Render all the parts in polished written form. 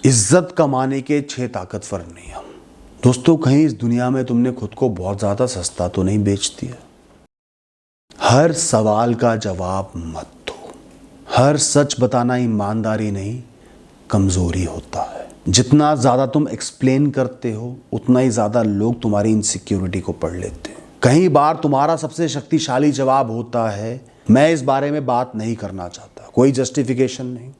इज्जत कमाने के 6 ताकतवर नियम। दोस्तों, कहीं इस दुनिया में तुमने खुद को बहुत ज्यादा सस्ता तो नहीं बेच दिया? हर सवाल का जवाब मत दो। हर सच बताना ईमानदारी नहीं, कमजोरी होता है। जितना ज्यादा तुम एक्सप्लेन करते हो उतना ही ज्यादा लोग तुम्हारी इनसिक्योरिटी को पढ़ लेते हैं। कई बार तुम्हारा सबसे शक्तिशाली जवाब होता है, मैं इस बारे में बात नहीं करना चाहता। कोई जस्टिफिकेशन नहीं,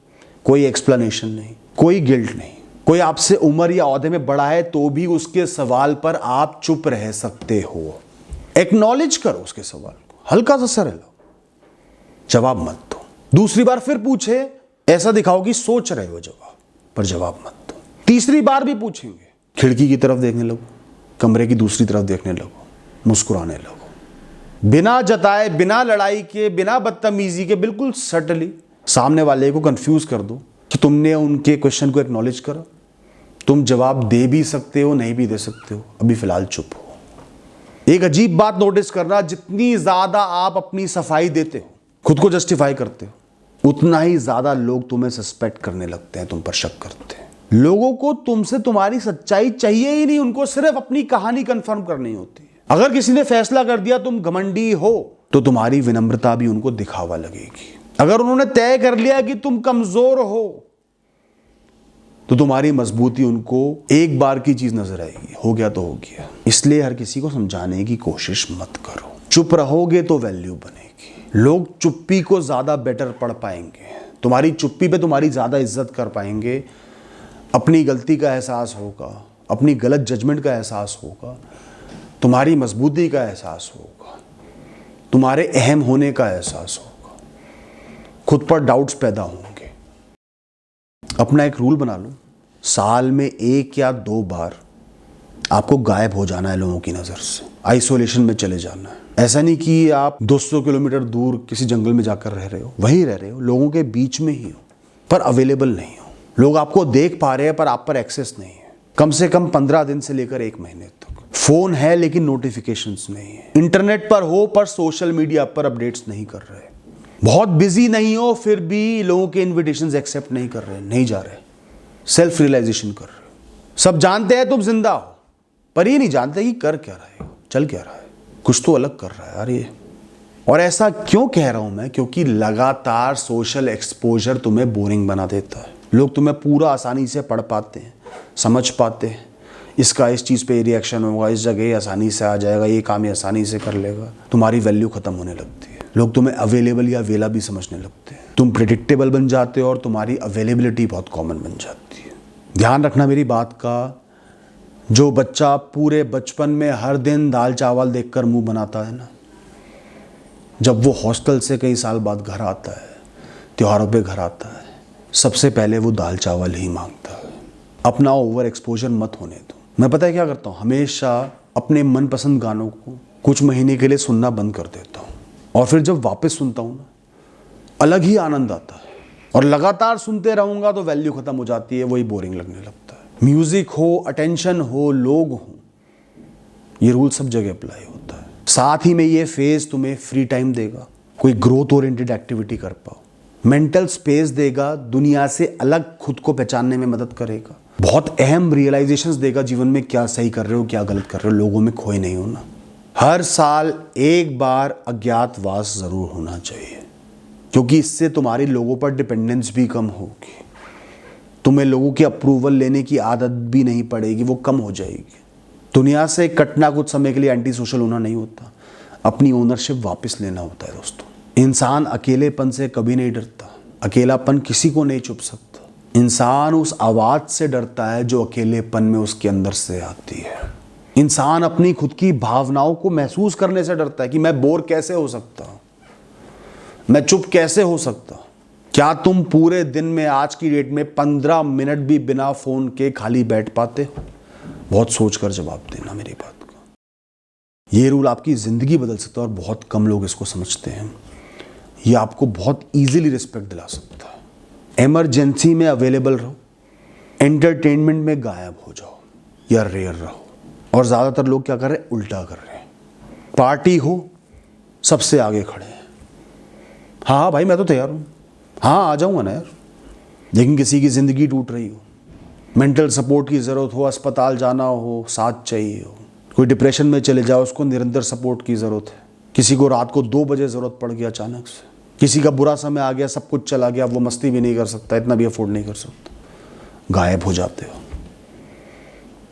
कोई एक्सप्लेनेशन नहीं, कोई गिल्ट नहीं। कोई आपसे उम्र या ओहदे में बड़ा है तो भी उसके सवाल पर आप चुप रह सकते हो। एक्नॉलेज करो उसके सवाल को, हल्का सा सर हिलाओ, जवाब मत दो। दूसरी बार फिर पूछे, ऐसा दिखाओ कि सोच रहे हो जवाब, पर जवाब मत दो। तीसरी बार भी पूछेंगे, खिड़की की तरफ देखने लगो, कमरे की दूसरी तरफ देखने लगो, मुस्कुराने लगो। बिना जताए, बिना लड़ाई के, बिना बदतमीजी के, बिल्कुल सटली सामने वाले को कंफ्यूज कर दो कि तुमने उनके क्वेश्चन को एक्नॉलेज करा। तुम जवाब दे भी सकते हो, नहीं भी दे सकते हो, अभी फिलहाल चुप हो। एक अजीब बात नोटिस करना, जितनी ज्यादा आप अपनी सफाई देते हो, खुद को जस्टिफाई करते हो, उतना ही ज्यादा लोग तुम्हें सस्पेक्ट करने लगते हैं, तुम पर शक करते हैं। लोगों को तुमसे तुम्हारी सच्चाई चाहिए ही नहीं, उनको सिर्फ अपनी कहानी कंफर्म करनी होती है। अगर किसी ने फैसला कर दिया तुम घमंडी हो, तो तुम्हारी विनम्रता भी उनको दिखावा लगेगी। अगर उन्होंने तय कर लिया कि तुम कमजोर हो, तो तुम्हारी मजबूती उनको एक बार की चीज नजर आएगी। हो गया तो हो गया। इसलिए हर किसी को समझाने की कोशिश मत करो। चुप रहोगे तो वैल्यू बनेगी। लोग चुप्पी को ज्यादा बेटर पढ़ पाएंगे, तुम्हारी चुप्पी पे तुम्हारी ज्यादा इज्जत कर पाएंगे। अपनी गलती का एहसास होगा, अपनी गलत जजमेंट का एहसास होगा, तुम्हारी मजबूती का एहसास होगा, तुम्हारे अहम होने का एहसास होगा, खुद पर डाउट्स पैदा होंगे। अपना एक रूल बना लो, साल में 1 या 2 बार आपको गायब हो जाना है लोगों की नजर से, आइसोलेशन में चले जाना है। ऐसा नहीं कि आप 200 किलोमीटर दूर किसी जंगल में जाकर रह रहे हो, वहीं रह रहे हो, लोगों के बीच में ही हो, पर अवेलेबल नहीं हो। लोग आपको देख पा रहे हैं पर आप पर एक्सेस नहीं है। कम से कम 15 दिन से लेकर 1 महीने तक। फोन है लेकिन नोटिफिकेशंस नहीं है। इंटरनेट पर हो पर सोशल मीडिया पर अपडेट्स नहीं कर रहे। बहुत बिजी नहीं हो फिर भी लोगों के इन्विटेशंस एक्सेप्ट नहीं कर रहे, नहीं जा रहे। सेल्फ रियलाइजेशन कर रहे हो। सब जानते हैं तुम जिंदा हो, पर ये नहीं जानते कि कर क्या रहे हो, चल क्या रहा है, कुछ तो अलग कर रहा है यार ये। और ऐसा क्यों कह रहा हूं मैं? क्योंकि लगातार सोशल एक्सपोजर तुम्हें बोरिंग बना देता है। लोग तुम्हें पूरा आसानी से पढ़ पाते हैं, समझ पाते हैं। इसका इस चीज़ पे रिएक्शन होगा, इस जगह आसानी से आ जाएगा, ये काम ही आसानी से कर लेगा। तुम्हारी वैल्यू खत्म होने लगती है। लोग तुम्हें अवेलेबल या वेला भी समझने लगते हैं। तुम प्रेडिक्टेबल बन जाते हो और तुम्हारी अवेलेबिलिटी बहुत कॉमन बन जाती है। ध्यान रखना मेरी बात का, जो बच्चा पूरे बचपन में हर दिन दाल चावल देखकर मुंह बनाता है ना, जब वो हॉस्टल से कई साल बाद घर आता है, त्योहारों पे घर आता है, सबसे पहले वो दाल चावल ही मांगता है। अपना ओवर एक्सपोजर मत होने दो। मैं पता है क्या करता हूँ, हमेशा अपने मनपसंद गानों को कुछ महीने के लिए सुनना बंद कर देता हूँ, और फिर जब वापस सुनता हूँ ना, अलग ही आनंद आता है। और लगातार सुनते रहूंगा तो वैल्यू खत्म हो जाती है, वही बोरिंग लगने लगता है। म्यूजिक हो, अटेंशन हो, लोग हो, ये रूल सब जगह अप्लाई होता है। साथ ही में ये फेज तुम्हें फ्री टाइम देगा, कोई ग्रोथ ओरिएंटेड एक्टिविटी कर पाओ, मेंटल स्पेस देगा, दुनिया से अलग खुद को पहचानने में मदद करेगा, बहुत अहम रियलाइजेशंस देगा जीवन में, क्या सही कर रहे हो, क्या गलत कर रहे हो, लोगों में खोए नहीं होना। हर साल 1 बार अज्ञातवास जरूर होना चाहिए, क्योंकि इससे तुम्हारी लोगों पर डिपेंडेंस भी कम होगी। तुम्हें लोगों की अप्रूवल लेने की आदत भी नहीं पड़ेगी, वो कम हो जाएगी। दुनिया से कटना कुछ समय के लिए एंटी सोशल होना नहीं होता, अपनी ओनरशिप वापस लेना होता है दोस्तों। इंसान अकेलेपन से कभी नहीं डरता, अकेलापन किसी को नहीं चुप सकता। इंसान उस आवाज से डरता है जो अकेलेपन में उसके अंदर से आती है। इंसान अपनी खुद की भावनाओं को महसूस करने से डरता है कि मैं बोर कैसे हो सकता हूं, मैं चुप कैसे हो सकता हूं। क्या तुम पूरे दिन में आज की डेट में 15 मिनट भी बिना फोन के खाली बैठ पाते हो? बहुत सोचकर जवाब देना मेरी बात का। ये रूल आपकी जिंदगी बदल सकता है और बहुत कम लोग इसको समझते हैं। ये आपको बहुत इजीली रिस्पेक्ट दिला सकता है। इमरजेंसी में अवेलेबल रहो, एंटरटेनमेंट में गायब हो जाओ या रेयर रहो। और ज्यादातर लोग क्या कर रहे हैं? उल्टा कर रहे हैं। पार्टी हो, सबसे आगे खड़े हैं। हाँ भाई मैं तो तैयार हूं, हाँ आ जाऊंगा ना यार। लेकिन किसी की जिंदगी टूट रही हो, मेंटल सपोर्ट की ज़रूरत हो, अस्पताल जाना हो, साथ चाहिए हो, कोई डिप्रेशन में चले जाओ, उसको निरंतर सपोर्ट की ज़रूरत है। किसी को रात को 2 बजे ज़रूरत पड़ गई अचानक से, किसी का बुरा समय आ गया, सब कुछ चला गया, वो मस्ती भी नहीं कर सकता, इतना भी अफोर्ड नहीं कर सकता, गायब हो जाते हो।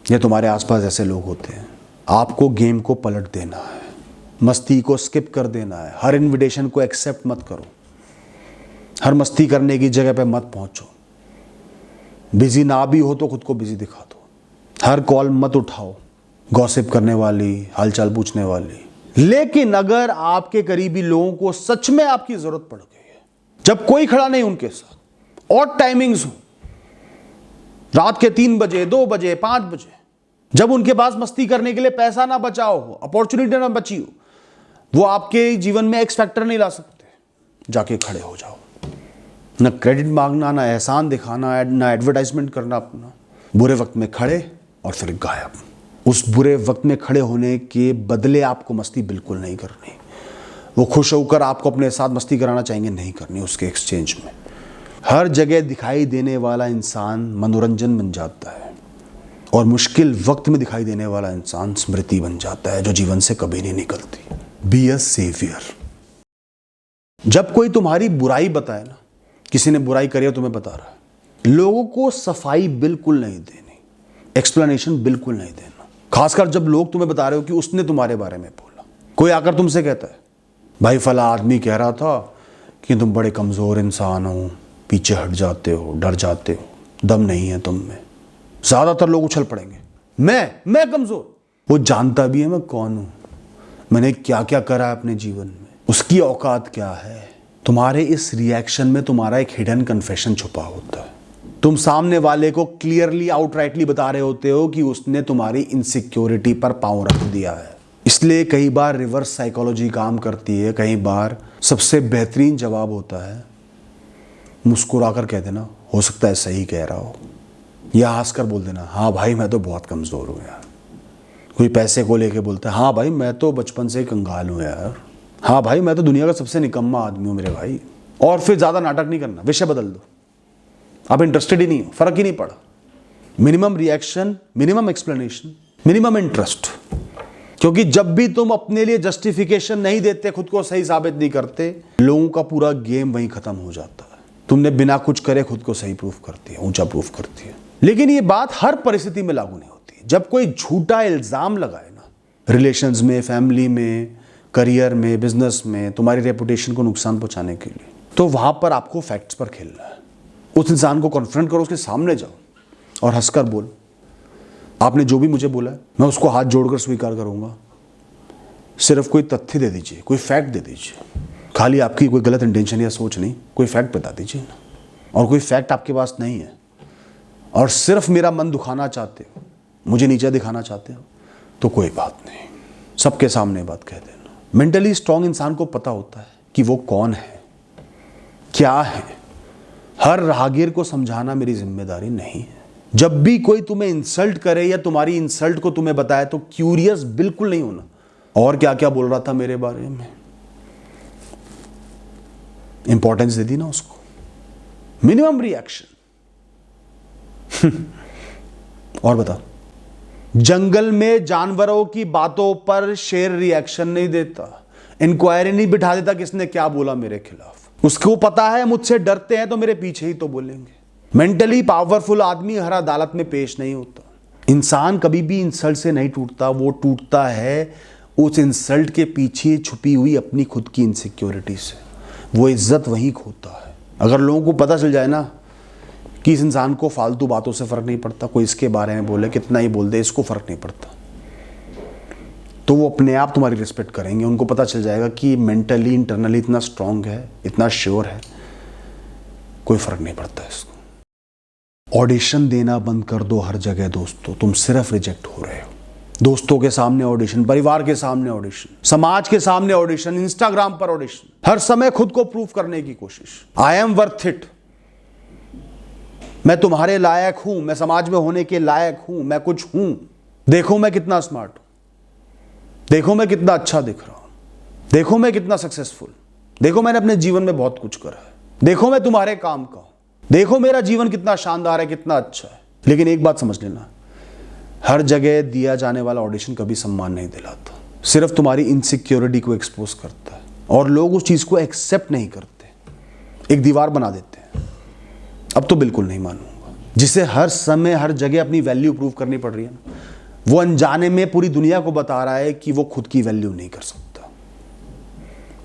ये तुम्हारे आसपास ऐसे लोग होते हैं। आपको गेम को पलट देना है, मस्ती को स्किप कर देना है। हर इनविटेशन को एक्सेप्ट मत करो, हर मस्ती करने की जगह पे मत पहुंचो। बिजी ना भी हो तो खुद को बिजी दिखा दो। हर कॉल मत उठाओ, गॉसिप करने वाली, हालचाल पूछने वाली। लेकिन अगर आपके करीबी लोगों को सच में आपकी जरूरत पड़ गई है, जब कोई खड़ा नहीं उनके साथ, और टाइमिंग्स हो, रात के 3 बजे, 2 बजे, 5 बजे, जब उनके पास मस्ती करने के लिए पैसा ना बचा हो, अपॉर्चुनिटी ना बची हो, वो आपके जीवन में एक्स फैक्टर नहीं ला सकते, जाके खड़े हो जाओ। ना क्रेडिट मांगना, ना एहसान दिखाना, ना एडवर्टाइजमेंट करना अपना। बुरे वक्त में खड़े और फिर गायब। उस बुरे वक्त में खड़े होने के बदले आपको मस्ती बिल्कुल नहीं करनी। वो खुश होकर आपको अपने साथ मस्ती कराना चाहेंगे, नहीं करनी उसके एक्सचेंज में। हर जगह दिखाई देने वाला इंसान मनोरंजन बन जाता है, और मुश्किल वक्त में दिखाई देने वाला इंसान स्मृति बन जाता है, जो जीवन से कभी नहीं निकलती। Be a saviour. जब कोई तुम्हारी बुराई बताए ना, किसी ने बुराई करी है तुम्हें बता रहा है, लोगों को सफाई बिल्कुल नहीं देनी, एक्सप्लेनेशन बिल्कुल नहीं देना। खासकर जब लोग तुम्हें बता रहे हो कि उसने तुम्हारे बारे में बोला। कोई आकर तुमसे कहता है, भाई फला आदमी कह रहा था कि तुम बड़े कमजोर इंसान हो, पीछे हट जाते हो, डर जाते हो, दम नहीं है तुम में। ज्यादातर लोग उछल पड़ेंगे, मैं कमजोर। वो जानता भी है मैं कौन हूं, मैंने क्या क्या करा है अपने जीवन में, उसकी औकात क्या है। तुम्हारे इस रिएक्शन में तुम्हारा एक हिडन कन्फेशन छुपा होता है। तुम सामने वाले को क्लियरली, आउटराइटली बता रहे होते हो कि उसने तुम्हारी इनसिक्योरिटी पर पांव रख दिया है। इसलिए कई बार रिवर्स साइकोलॉजी काम करती है। कई बार सबसे बेहतरीन जवाब होता है मुस्कुराकर कह देना, हो सकता है सही कह रहा हो, या हंसकर बोल देना, हाँ भाई मैं तो बहुत कमजोर हूं यार। कोई पैसे को लेके बोलता है, हाँ भाई मैं तो बचपन से ही कंगाल हूं यार, हाँ भाई मैं तो दुनिया का सबसे निकम्मा आदमी हूं मेरे भाई। और फिर ज्यादा नाटक नहीं करना, विषय बदल दो। आप इंटरेस्टेड ही नहीं हो, फर्क ही नहीं पड़ा। Minimum reaction, minimum explanation, minimum interest. क्योंकि जब भी तुम अपने लिए जस्टिफिकेशन नहीं देते, खुद को सही साबित नहीं करते, लोगों का पूरा गेम वहीं खत्म हो जाता है। तुमने बिना कुछ करे खुद को सही प्रूफ करती है, ऊंचा प्रूफ करती है। लेकिन ये बात हर परिस्थिति में लागू नहीं होती। जब कोई झूठा इल्जाम लगाए ना, रिलेशंस में, फैमिली में, करियर में, बिजनेस में, तुम्हारी रेपुटेशन को नुकसान पहुंचाने के लिए, तो वहां पर आपको फैक्ट्स पर खेलना है। उस इंसान को कॉन्फ्रंट करो, उसके सामने जाओ और हंसकर बोल, आपने जो भी मुझे बोला है मैं उसको हाथ जोड़कर स्वीकार करूंगा। सिर्फ कोई तथ्य दे दीजिए, कोई फैक्ट दे दीजिए। खाली आपकी कोई गलत इंटेंशन या सोच नहीं, कोई फैक्ट बता दीजिए ना। और कोई फैक्ट आपके पास नहीं है और सिर्फ मेरा मन दुखाना चाहते हो, मुझे नीचा दिखाना चाहते हो, तो कोई बात नहीं, सबके सामने बात कह देना। मेंटली स्ट्रांग इंसान को पता होता है कि वो कौन है, क्या है। हर राहगीर को समझाना मेरी जिम्मेदारी नहीं है। जब भी कोई तुम्हें इंसल्ट करे या तुम्हारी इंसल्ट को तुम्हें बताए, तो क्यूरियस बिल्कुल नहीं होना, और क्या क्या बोल रहा था मेरे बारे में, इंपॉर्टेंस दे दी ना उसको। Minimum reaction. और बता, जंगल में जानवरों की बातों पर शेर रिएक्शन नहीं देता, इंक्वायरी नहीं बिठा देता किसने क्या बोला मेरे खिलाफ। उसको पता है मुझसे डरते हैं तो मेरे पीछे ही तो बोलेंगे। मेंटली पावरफुल आदमी हर अदालत में पेश नहीं होता। इंसान कभी भी इंसल्ट से नहीं टूटता, वो टूटता है उस इंसल्ट के पीछे छुपी हुई अपनी खुद की इनसिक्योरिटी से। वो इज्जत वहीं खोता है। अगर लोगों को पता चल जाए ना कि इस इंसान को फालतू बातों से फर्क नहीं पड़ता, कोई इसके बारे में बोले, कितना ही बोल दे, इसको फर्क नहीं पड़ता, तो वो अपने आप तुम्हारी रिस्पेक्ट करेंगे। उनको पता चल जाएगा कि मेंटली, इंटरनली इतना स्ट्रांग है, इतना श्योर है, कोई फर्क नहीं पड़ता इसको। ऑडिशन देना बंद कर दो हर जगह दोस्तों, तुम सिर्फ रिजेक्ट हो रहे हो। दोस्तों के सामने ऑडिशन, परिवार के सामने ऑडिशन, समाज के सामने ऑडिशन, इंस्टाग्राम पर ऑडिशन, हर समय खुद को प्रूफ करने की कोशिश। आई एम वर्थ इट, मैं तुम्हारे लायक हूं, मैं समाज में होने के लायक हूं, मैं कुछ हूं, देखो मैं कितना स्मार्ट हूं, देखो मैं कितना अच्छा दिख रहा हूं, देखो मैं कितना सक्सेसफुल, देखो मैंने अपने जीवन में बहुत कुछ करा है, देखो मैं तुम्हारे काम का हूं, देखो मेरा जीवन कितना शानदार है, कितना अच्छा है। लेकिन एक बात समझ लेना, हर जगह दिया जाने वाला ऑडिशन कभी सम्मान नहीं दिलाता, सिर्फ तुम्हारी इनसिक्योरिटी को एक्सपोज करता है और लोग उस चीज को एक्सेप्ट नहीं करते, एक दीवार बना देते हैं। अब तो बिल्कुल नहीं मानूंगा, जिसे हर समय हर जगह अपनी वैल्यू प्रूव करनी पड़ रही है ना, वो अनजाने में पूरी दुनिया को बता रहा है कि वो खुद की वैल्यू नहीं कर सकता।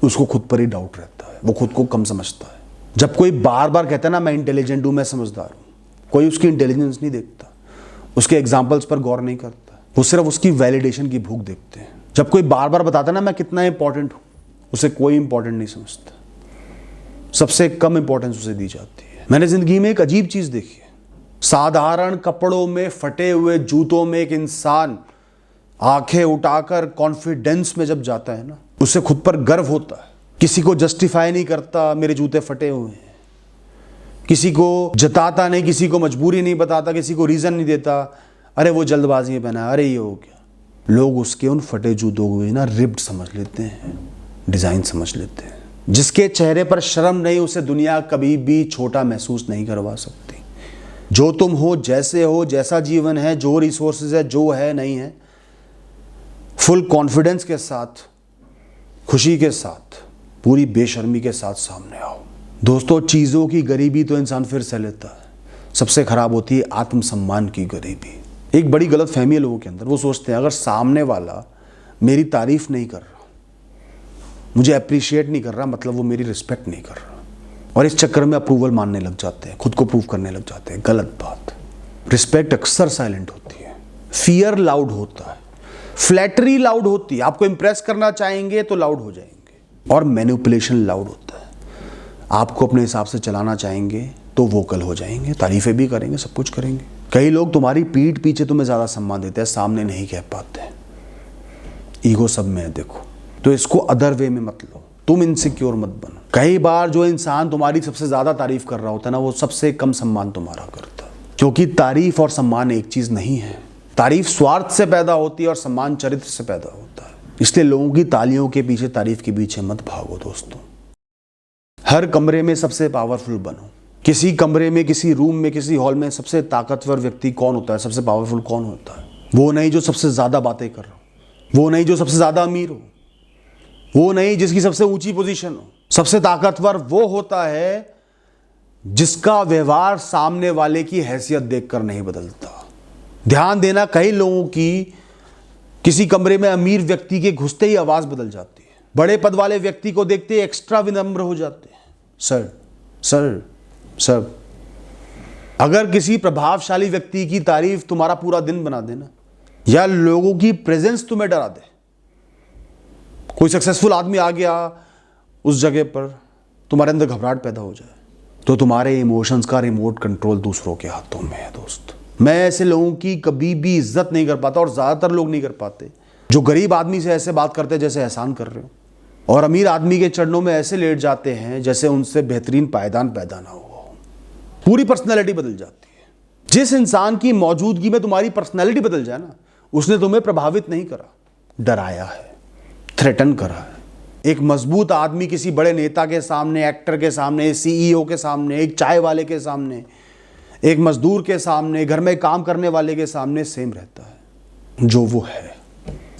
उसको खुद पर ही डाउट रहता है, वो खुद को कम समझता है। जब कोई बार बार कहता है ना मैं इंटेलिजेंट हूं, मैं समझदार हूं, कोई उसकी इंटेलिजेंस नहीं देखता, उसके एग्जाम्पल्स पर गौर नहीं करता, वो सिर्फ उसकी वैलिडेशन की भूख देखते हैं। जब कोई बार बार बताता है ना मैं कितना इंपॉर्टेंट हूं, उसे कोई इंपॉर्टेंट नहीं समझता, सबसे कम इंपॉर्टेंस उसे दी जाती है। मैंने जिंदगी में एक अजीब चीज देखी है, साधारण कपड़ों में, फटे हुए जूतों में एक इंसान आंखें उठाकर कॉन्फिडेंस में जब जाता है ना, उसे खुद पर गर्व होता है, किसी को जस्टिफाई नहीं करता मेरे जूते फटे हुए हैं, किसी को जताता नहीं, किसी को मजबूरी नहीं बताता, किसी को रीजन नहीं देता, अरे वो जल्दबाजी में पहना, अरे ये हो गया। लोग उसके उन फटे जूतों को ना रिप्ड समझ लेते हैं, डिजाइन समझ लेते हैं। जिसके चेहरे पर शर्म नहीं, उसे दुनिया कभी भी छोटा महसूस नहीं करवा सकती। जो तुम हो, जैसे हो, जैसा जीवन है, जो रिसोर्सेज है, जो है नहीं है, फुल कॉन्फिडेंस के साथ, खुशी के साथ, पूरी बेशर्मी के साथ सामने आओ। दोस्तों, चीज़ों की गरीबी तो इंसान फिर सह लेता है, सबसे खराब होती है आत्मसम्मान की गरीबी। एक बड़ी गलत फहमी है लोगों के अंदर, वो सोचते हैं अगर सामने वाला मेरी तारीफ नहीं कर रहा, मुझे अप्रिशिएट नहीं कर रहा, मतलब वो मेरी रिस्पेक्ट नहीं कर रहा, और इस चक्कर में अप्रूवल मानने लग जाते हैं, खुद को प्रूव करने लग जाते हैं। गलत बात। रिस्पेक्ट अक्सर साइलेंट होती है, फियर लाउड होता है, फ्लैटरी लाउड होती है, आपको इंप्रेस करना चाहेंगे तो लाउड हो जाएंगे, और मैनिपुलेशन लाउड होता है, आपको अपने हिसाब से चलाना चाहेंगे तो वोकल हो जाएंगे, तारीफें भी करेंगे, सब कुछ करेंगे। कई लोग तुम्हारी पीठ पीछे तुम्हें ज्यादा सम्मान देते हैं, सामने नहीं कह पाते। ईगो सब में है देखो, तो इसको अदर वे में मत लो, तुम इनसिक्योर मत बनो। कई बार जो इंसान तुम्हारी सबसे ज्यादा तारीफ कर रहा होता है ना, वो सबसे कम सम्मान तुम्हारा करता है, क्योंकि तारीफ और सम्मान एक चीज नहीं है। तारीफ स्वार्थ से पैदा होती है और सम्मान चरित्र से पैदा होता है। इसलिए लोगों की तालियों के पीछे, तारीफ के पीछे मत भागो दोस्तों। हर कमरे में सबसे पावरफुल बनो। किसी कमरे में, किसी रूम में, किसी हॉल में सबसे ताकतवर व्यक्ति कौन होता है, सबसे पावरफुल कौन होता है? वो नहीं जो सबसे ज्यादा बातें कर रहा हो, वो नहीं जो सबसे ज्यादा अमीर हो, वो नहीं जिसकी सबसे ऊंची पोजीशन हो। सबसे ताकतवर वो होता है जिसका व्यवहार सामने वाले की हैसियत देखकर नहीं बदलता। ध्यान देना, कई लोगों की किसी कमरे में अमीर व्यक्ति के घुसते ही आवाज बदल जाती है, बड़े पद वाले व्यक्ति को देखते ही एक्स्ट्रा विनम्र हो जाते हैं, सर सर सर। अगर किसी प्रभावशाली व्यक्ति की तारीफ तुम्हारा पूरा दिन बना देना, या लोगों की प्रेजेंस तुम्हें डरा दे, कोई सक्सेसफुल आदमी आ गया उस जगह पर, तुम्हारे अंदर घबराहट पैदा हो जाए, तो तुम्हारे इमोशंस का रिमोट कंट्रोल दूसरों के हाथों में है दोस्त। मैं ऐसे लोगों की कभी भी इज्जत नहीं कर पाता, और ज्यादातर लोग नहीं कर पाते, जो गरीब आदमी से ऐसे बात करते हैं जैसे एहसान कर रहे हो, और अमीर आदमी के चरणों में ऐसे लेट जाते हैं जैसे उनसे बेहतरीन पायदान पैदा ना हुआ हो। पूरी पर्सनैलिटी बदल जाती है। जिस इंसान की मौजूदगी में तुम्हारी पर्सनैलिटी बदल जाए ना, उसने तुम्हें प्रभावित नहीं करा, डराया है, थ्रेटन करा है। एक मजबूत आदमी किसी बड़े नेता के सामने, एक्टर के सामने, सीईओ के सामने, एक चाय वाले के सामने, एक मजदूर के सामने, घर में काम करने वाले के सामने सेम रहता है। जो वो है,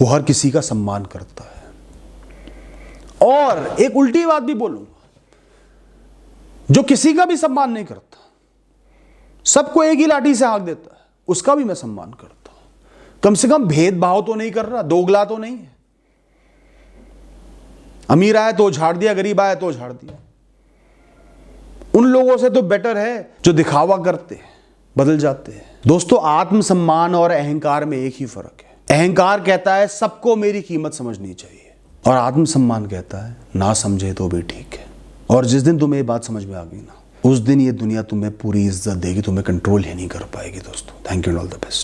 वो हर किसी का सम्मान करता है। और एक उल्टी बात भी बोलूंगा, जो किसी का भी सम्मान नहीं करता, सबको एक ही लाठी से हाँक देता है, उसका भी मैं सम्मान करता हूं। कम से कम भेदभाव तो नहीं कर रहा, दोगला तो नहीं है। अमीर आया तो झाड़ दिया, गरीब आया तो झाड़ दिया। उन लोगों से तो बेटर है जो दिखावा करते हैं, बदल जाते हैं। दोस्तों, आत्मसम्मान और अहंकार में एक ही फर्क है। अहंकार कहता है सबको मेरी कीमत समझनी चाहिए, और आत्मसम्मान कहता है ना समझे तो भी ठीक है। और जिस दिन तुम्हें ये बात समझ में आ गई ना, उस दिन ये दुनिया तुम्हें पूरी इज्जत देगी, तुम्हें कंट्रोल ही नहीं कर पाएगी दोस्तों। Thank you and all the best.